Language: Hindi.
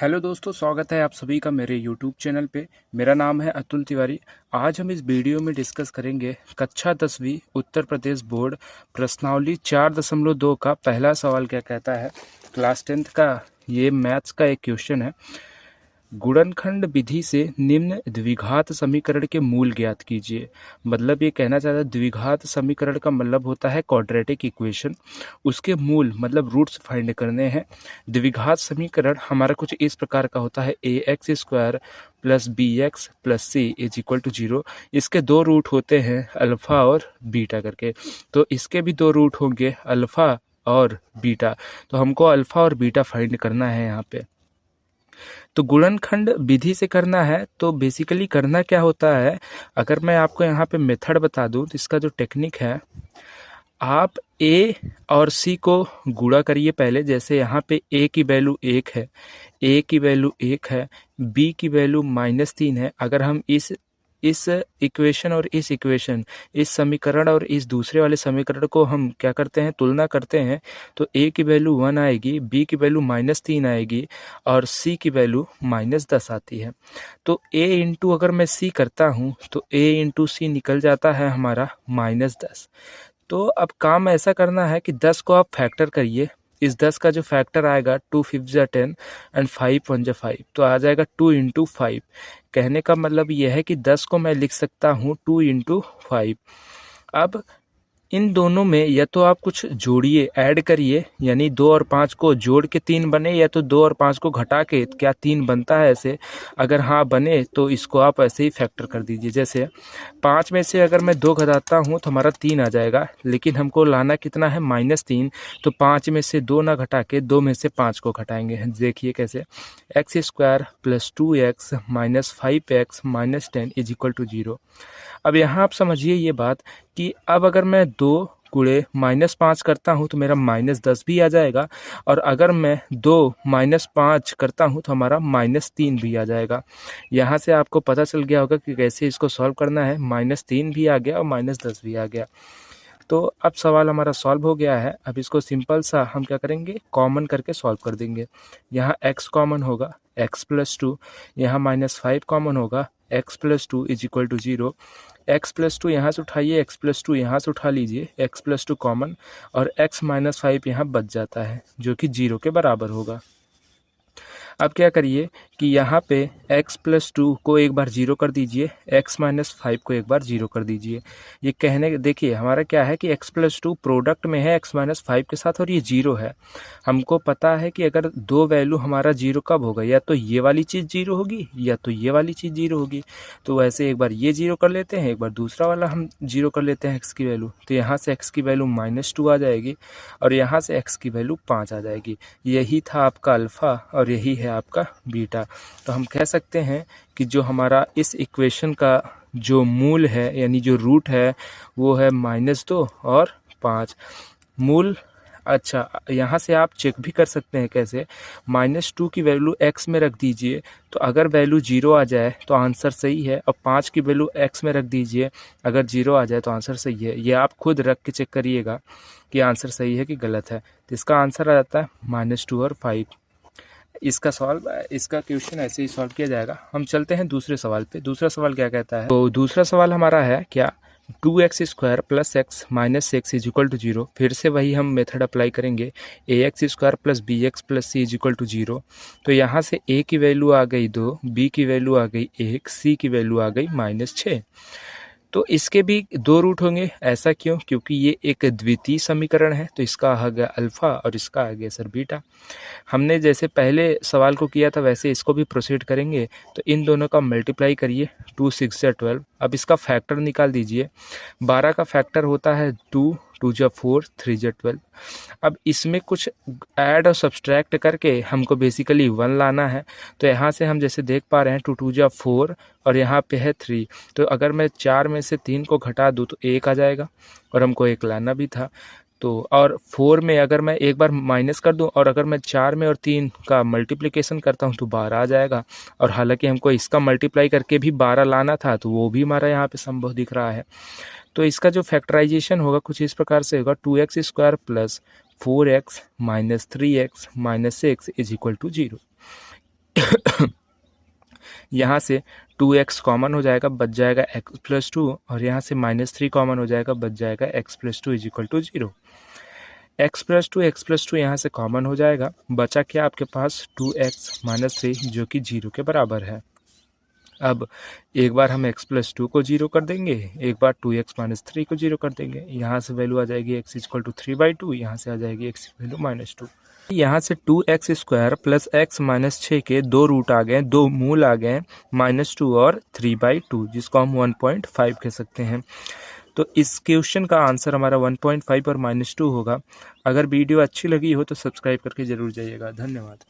हेलो दोस्तों, स्वागत है आप सभी का मेरे यूट्यूब चैनल पे। मेरा नाम है अतुल तिवारी। आज हम इस वीडियो में डिस्कस करेंगे कक्षा 10वीं उत्तर प्रदेश बोर्ड प्रश्नावली 4.2 का पहला सवाल क्या कहता है। क्लास 10th का ये मैथ्स का एक क्वेश्चन है। गुणनखंड विधि से निम्न द्विघात समीकरण के मूल ज्ञात कीजिए। मतलब ये कहना चाहता है द्विघात समीकरण का मतलब होता है क्वाड्रेटिक इक्वेशन। उसके मूल मतलब रूट्स फाइंड करने हैं। द्विघात समीकरण हमारा कुछ इस प्रकार का होता है ax² plus bx plus c is equal to 0। इसके दो रूट होते हैं अल्फ़ा और बीटा करके। तो इसके भी दो रूट होंगे अल्फ़ा और बीटा। तो हमको अल्फ़ा और बीटा फाइंड करना है यहाँ पे। तो गुणनखंड विधि से करना है। तो बेसिकली करना क्या होता है, अगर मैं आपको यहाँ पे मेथड बता दूँ तो इसका जो टेक्निक है, आप a और c को गुणा करिए पहले। जैसे यहाँ पे a की वैल्यू 1 है, a की वैल्यू 1 है, b की वैल्यू -3 है। अगर हम इस इक्वेशन और इस इक्वेशन, इस समीकरण और इस दूसरे वाले समीकरण को हम क्या करते हैं, तुलना करते हैं, तो a की वैल्यू 1 आएगी, b की वैल्यू -3 आएगी और c की वैल्यू -10 आती है। तो a इंटू अगर मैं c करता हूँ तो a इंटू c निकल जाता है हमारा -10। तो अब काम ऐसा करना है कि 10 को आप फैक्टर करिए। इस 10 का जो फैक्टर आएगा 2 5 जा 10 एंड 5 1 जा 5, तो आ जाएगा 2 इंटू 5। कहने का मतलब यह है कि 10 को मैं लिख सकता हूँ 2 इंटू 5। अब इन दोनों में या तो आप कुछ जोड़िए, ऐड करिए, यानी 2 और 5 को जोड़ के 3 बने, या तो 2 और 5 को घटा के क्या 3 बनता है ऐसे। अगर हाँ बने तो इसको आप ऐसे ही फैक्टर कर दीजिए। जैसे 5 में से अगर मैं 2 घटाता हूँ तो हमारा 3 आ जाएगा, लेकिन हमको लाना कितना है, -3। तो 5 में से 2 ना घटा के 2 में से 5 को घटाएंगे। देखिए कैसे, x² plus 2x minus 5x minus 10 is equal to 0। अब यहाँ आप समझिए ये बात कि अब अगर मैं 2 गुणे -5 करता हूँ तो मेरा -10 भी आ जाएगा, और अगर मैं 2 -5 करता हूँ तो हमारा -3 भी आ जाएगा। यहाँ से आपको पता चल गया होगा कि कैसे इसको सॉल्व करना है। -3 भी आ गया और -10 भी आ गया। तो अब सवाल हमारा सॉल्व हो गया है। अब इसको सिंपल सा हम क्या करेंगे, कॉमन करके सॉल्व कर देंगे। यहाँ x कॉमन होगा, x प्लस 2, यहाँ -5 कॉमन होगा, x plus 2 is equal to 0। x plus 2 यहाँ से उठाइए, x प्लस 2 यहाँ से उठा लीजिए, x प्लस 2 कॉमन, और x माइनस 5 यहाँ बच जाता है जो कि 0 के बराबर होगा। अब क्या करिए कि यहाँ पे x प्लस 2 को एक बार 0 कर दीजिए, x माइनस 5 को एक बार 0 कर दीजिए। ये कहने देखिए हमारा क्या है कि x प्लस 2 प्रोडक्ट में है x माइनस 5 के साथ, और ये 0 है। हमको पता है कि अगर दो वैल्यू हमारा 0 कब होगा, या तो ये वाली चीज़ 0 होगी या तो ये वाली चीज़ 0 होगी। तो वैसे एक बार ये 0 कर लेते हैं, एक बार दूसरा वाला हम 0 कर लेते हैं x की वैल्यू। तो यहाँ से x की वैल्यू -2 आ जाएगी और यहाँ से x की वैल्यू 5 आ जाएगी। यही था आपका अल्फ़ा और यही है आपका बीटा। तो हम कह सकते हैं कि जो हमारा इस इक्वेशन का जो मूल है, यानी जो रूट है, वो है -2 और 5 मूल। अच्छा, यहाँ से आप चेक भी कर सकते हैं कैसे, -2 की वैल्यू x में रख दीजिए, तो अगर वैल्यू 0 आ जाए तो आंसर सही है, और 5 की वैल्यू x में रख दीजिए, अगर 0 आ जाए तो आंसर सही है। ये आप खुद रख के चेक करिएगा कि आंसर सही है कि गलत है। तो इसका आंसर आ जाता है -2 और 5। इसका क्वेश्चन ऐसे ही सॉल्व किया जाएगा। हम चलते हैं दूसरे सवाल पे। दूसरा सवाल क्या कहता है, तो दूसरा सवाल हमारा है क्या, 2x² plus x minus 6 is equal to 0। फिर से वही हम मेथड अप्लाई करेंगे, ax² plus bx plus c is equal to 0। तो यहाँ से a की वैल्यू आ गई 2, b की वैल्यू आ गई 1, c की वैल्यू आ गई -6। तो इसके भी दो रूट होंगे। ऐसा क्यों, क्योंकि ये एक द्वितीय समीकरण है, तो इसका आ गया अल्फ़ा और इसका आ गया सर बीटा। हमने जैसे पहले सवाल को किया था वैसे इसको भी प्रोसीड करेंगे। तो इन दोनों का मल्टीप्लाई करिए, 2 6 जा 12। अब इसका फैक्टर निकाल दीजिए। 12 का फैक्टर होता है 2, 2 जा 4, 3 जा 12। अब इसमें कुछ ऐड और सब्सट्रैक्ट करके हमको बेसिकली 1 लाना है। तो यहाँ से हम जैसे देख पा रहे हैं 2 2 जा 4 और यहाँ पे है 3। तो अगर मैं 4 में से 3 को घटा दूँ तो 1 आ जाएगा, और हमको 1 लाना भी था। तो और 4 में अगर मैं एक बार माइनस कर दूं, और अगर मैं 4 में और 3 का मल्टीप्लिकेशन करता हूं तो 12 आ जाएगा। और हालांकि हमको इसका मल्टीप्लाई करके भी 12 लाना था, तो वो भी हमारा यहाँ पे संभव दिख रहा है। तो इसका जो फैक्टराइजेशन होगा कुछ इस प्रकार से होगा, 2x² plus 4x minus 3x minus 6 is equal to 0। यहाँ से 2x कॉमन हो जाएगा, बच जाएगा x+2 और यहाँ से -3 कॉमन हो जाएगा, बच जाएगा x+2 = 0। x+2 यहाँ से कॉमन हो जाएगा, बचा क्या आपके पास 2x - 3 जो कि 0 के बराबर है। अब एक बार हम x+2 को 0 कर देंगे, एक बार 2x - 3 को 0 कर देंगे। यहाँ से वैल्यू आ जाएगी x = 3/2, यहाँ से आ जाएगी x की वैल्यू -2। यहाँ से 2x² + x - 6 के 2 रूट आ गए, 2 मूल आ गए, -2 और 3/2, जिसको हम 1.5 कह सकते हैं। तो इस क्वेश्चन का आंसर हमारा 1.5 और -2 होगा। अगर वीडियो अच्छी लगी हो तो सब्सक्राइब करके ज़रूर जाइएगा। धन्यवाद।